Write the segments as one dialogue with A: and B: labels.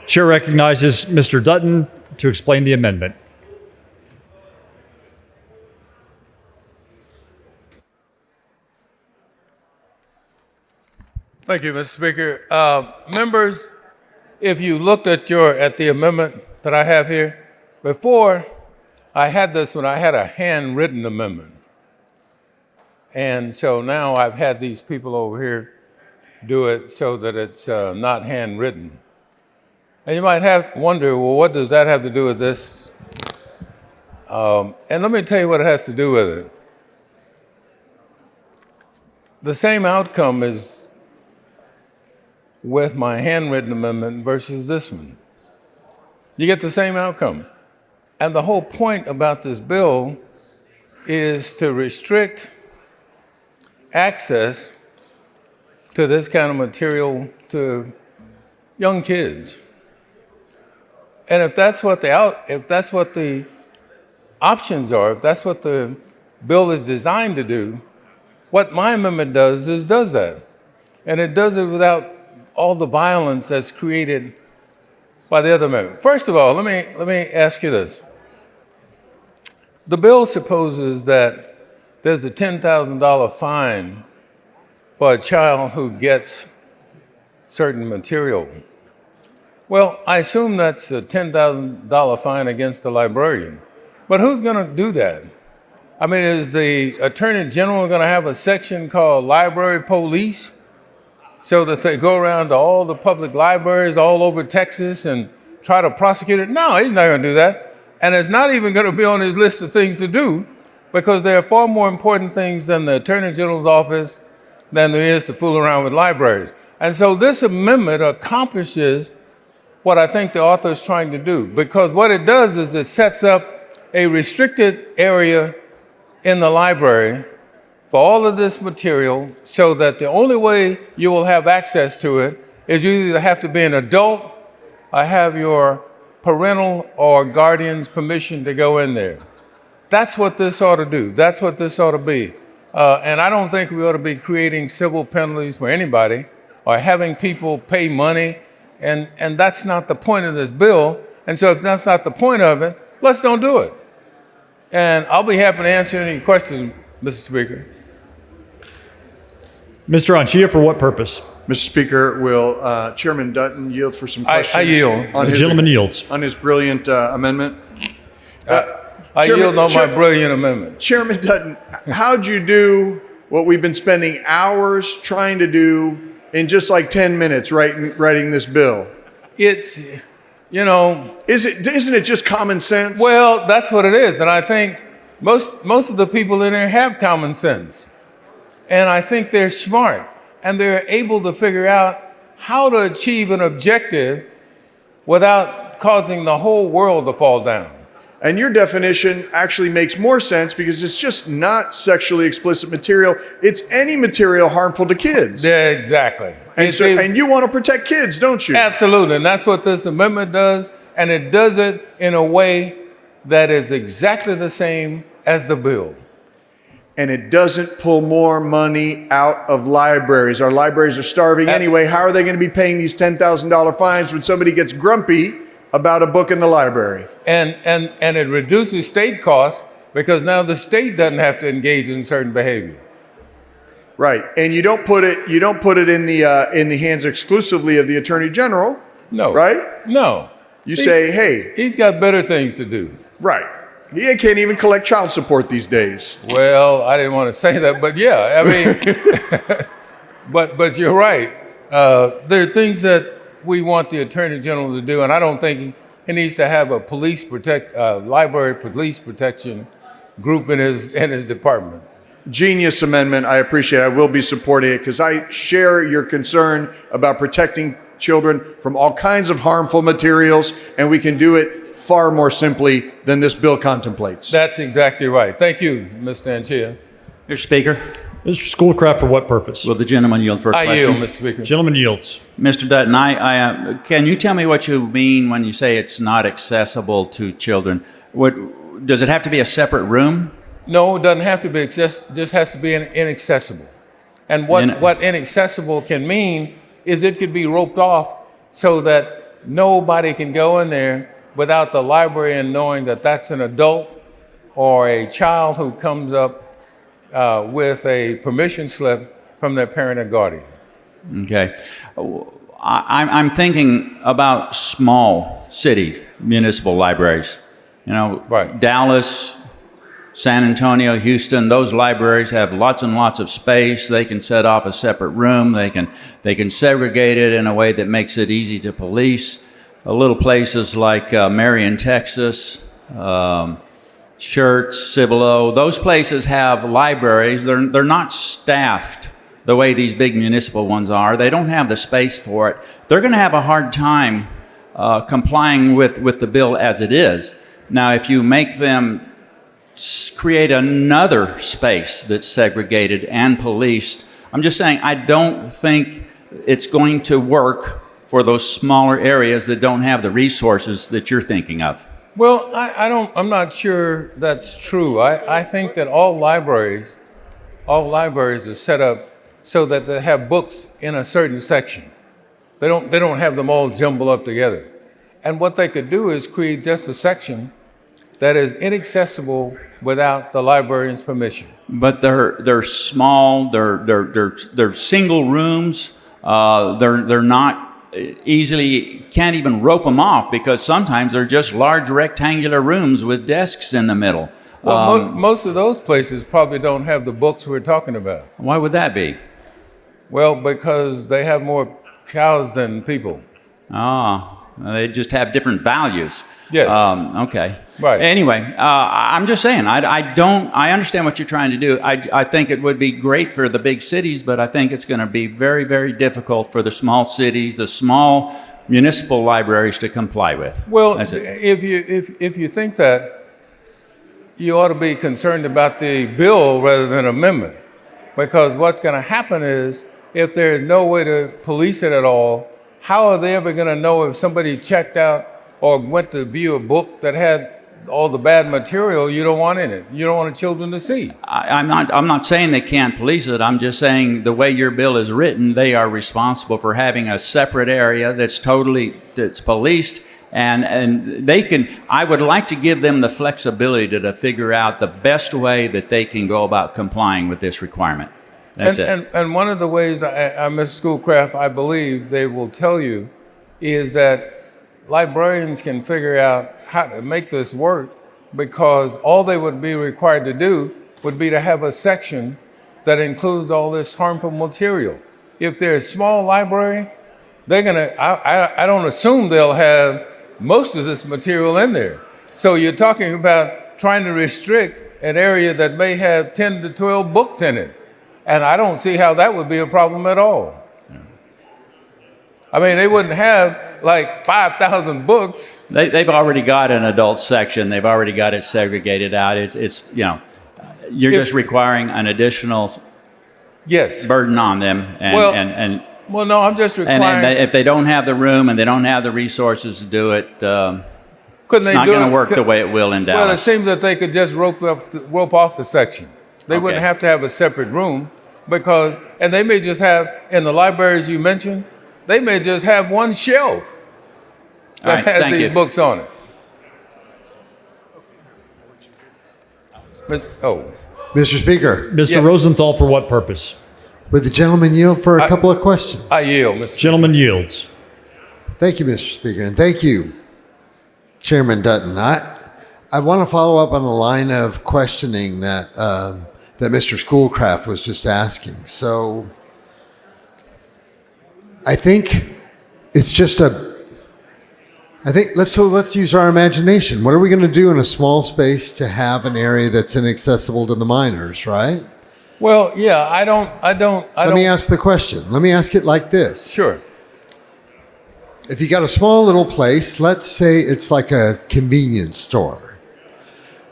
A: Chair recognizes Mr. Dutton to explain the amendment.
B: Thank you, Mr. Speaker. Members, if you looked at the amendment that I have here, before I had this one, I had a handwritten amendment. And so now I've had these people over here do it so that it's not handwritten. And you might wonder, well, what does that have to do with this? And let me tell you what it has to do with it. The same outcome is with my handwritten amendment versus this one. You get the same outcome. And the whole point about this bill is to restrict access to this kind of material to young kids. And if that's what the options are, if that's what the bill is designed to do, what my amendment does that. And it does it without all the violence that's created by the other amendment. First of all, let me ask you this. The bill supposes that there's a $10,000 fine for a child who gets certain material. Well, I assume that's a $10,000 fine against the librarian. But who's going to do that? I mean, is the Attorney General going to have a section called Library Police so that they go around to all the public libraries all over Texas and try to prosecute it? No, he's not going to do that. And it's not even going to be on his list of things to do, because there are far more important things than the Attorney General's office than there is to fool around with libraries. And so this amendment accomplishes what I think the author is trying to do, because what it does is it sets up a restricted area in the library for all of this material, so that the only way you will have access to it is you either have to be an adult or have your parental or guardian's permission to go in there. That's what this ought to do. That's what this ought to be. And I don't think we ought to be creating civil penalties for anybody or having people pay money. And that's not the point of this bill. And so if that's not the point of it, let's don't do it. And I'll be happy to answer any questions, Mr. Speaker.
A: Mr. Anchia, for what purpose?
C: Mr. Speaker, will Chairman Dutton yield for some questions?
B: I yield.
A: The gentleman yields.
C: On his brilliant amendment.
B: I yield on my brilliant amendment.
C: Chairman Dutton, how'd you do what we've been spending hours trying to do in just like 10 minutes writing this bill?
B: It's, you know.
C: Isn't it just common sense?
B: Well, that's what it is. And I think most of the people in there have common sense. And I think they're smart. And they're able to figure out how to achieve an objective without causing the whole world to fall down.
C: And your definition actually makes more sense, because it's just not sexually explicit material. It's any material harmful to kids.
B: Yeah, exactly.
C: And you want to protect kids, don't you?
B: Absolutely. And that's what this amendment does. And it does it in a way that is exactly the same as the bill.
C: And it doesn't pull more money out of libraries. Our libraries are starving anyway. How are they going to be paying these $10,000 fines when somebody gets grumpy about a book in the library?
B: And it reduces state costs, because now the state doesn't have to engage in certain behavior.
C: Right. And you don't put it in the hands exclusively of the Attorney General.
B: No.
C: Right?
B: No.
C: You say, hey,
B: he's got better things to do.
C: Right. He can't even collect child support these days.
B: Well, I didn't want to say that, but yeah, I mean, but you're right. There are things that we want the Attorney General to do, and I don't think he needs to have a library police protection group in his department.
C: Genius amendment. I appreciate it. I will be supporting it, because I share your concern about protecting children from all kinds of harmful materials, and we can do it far more simply than this bill contemplates.
B: That's exactly right. Thank you, Mr. Anchia.
D: Mr. Speaker.
A: Mr. Schoolcraft, for what purpose?
D: Will the gentleman yield for a question?
B: I yield, Mr. Speaker.
A: Gentleman yields.
D: Mr. Dutton, can you tell me what you mean when you say it's not accessible to children? Does it have to be a separate room?
B: No, it doesn't have to be. It just has to be inaccessible. And what inaccessible can mean is it could be roped off so that nobody can go in there without the librarian knowing that that's an adult or a child who comes up with a permission slip from their parent or guardian.
D: Okay. I'm thinking about small city municipal libraries. You know,
B: Right.
D: Dallas, San Antonio, Houston, those libraries have lots and lots of space. They can set off a separate room. They can segregate it in a way that makes it easy to police. Little places like Marion, Texas, Schertz, Cibolo, those places have libraries. They're not staffed the way these big municipal ones are. They don't have the space for it. They're going to have a hard time complying with the bill as it is. Now, if you make them create another space that's segregated and policed, I'm just saying I don't think it's going to work for those smaller areas that don't have the resources that you're thinking of.
B: Well, I'm not sure that's true. I think that all libraries are set up so that they have books in a certain section. They don't have them all jumbled up together. And what they could do is create just a section that is inaccessible without the librarian's permission.
D: But they're small. They're single rooms. They're not easily, can't even rope them off because sometimes they're just large rectangular rooms with desks in the middle.
B: Well, most of those places probably don't have the books we're talking about.
D: Why would that be?
B: Well, because they have more cows than people.
D: They just have different values.
B: Yes.
D: Okay.
B: Right.
D: Anyway, I'm just saying, I understand what you're trying to do. I think it would be great for the big cities, but I think it's going to be very, very difficult for the small cities, the small municipal libraries to comply with.
B: Well, if you think that, you ought to be concerned about the bill rather than amendment. Because what's going to happen is, if there is no way to police it at all, how are they ever going to know if somebody checked out or went to view a book that had all the bad material you don't want in it? You don't want the children to see.
D: I'm not saying they can't police it. I'm just saying the way your bill is written, they are responsible for having a separate area that's policed, and they can. I would like to give them the flexibility to figure out the best way that they can go about complying with this requirement. That's it.
B: And one of the ways, Ms. Schoolcraft, I believe they will tell you, is that librarians can figure out how to make this work, because all they would be required to do would be to have a section that includes all this harmful material. If they're a small library, they're gonna, I don't assume they'll have most of this material in there. So you're talking about trying to restrict an area that may have 10 to 12 books in it. And I don't see how that would be a problem at all. I mean, they wouldn't have like 5,000 books.
D: They've already got an adult section. They've already got it segregated out. It's you're just requiring an additional burden on them.
B: Well, no, I'm just requiring.
D: And if they don't have the room and they don't have the resources to do it, it's not going to work the way it will in Dallas.
B: Well, it seems that they could just rope off the section. They wouldn't have to have a separate room, and they may just have, in the libraries you mentioned, they may just have one shelf that has these books on it.
E: Mr. Speaker,
A: Mr. Rosenthal, for what purpose?
E: would the gentleman yield for a couple of questions?
B: I yield, Mr.
A: Gentleman yields.
E: Thank you, Mr. Speaker, and thank you, Chairman Dutton. I want to follow up on the line of questioning that Mr. Schoolcraft was just asking. So I think it's just let's use our imagination. What are we going to do in a small space to have an area that's inaccessible to the minors, right?
B: Well, yeah, I don't.
E: Let me ask the question. Let me ask it like this.
B: Sure.
E: If you got a small little place, let's say it's like a convenience store.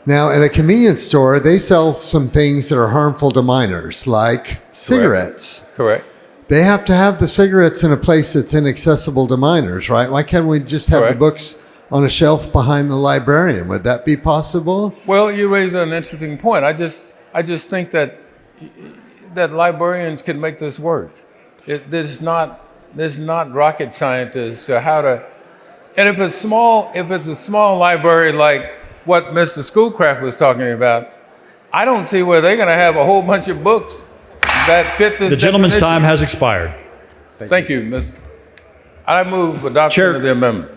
E: Now, at a convenience store, they sell some things that are harmful to minors, like cigarettes.
B: Correct.
E: They have to have the cigarettes in a place that's inaccessible to minors, right? Why can't we just have the books on a shelf behind the librarian? Would that be possible?
B: Well, you raise an interesting point. I just think that librarians can make this work. There's not rocket science to how And if it's a small library like what Mr. Schoolcraft was talking about, I don't see where they're going to have a whole bunch of books that fit this.
A: The gentleman's
B: definition.
A: time has expired.
B: Thank you, Ms. I move adoption
A: Chair-
B: of the amendment.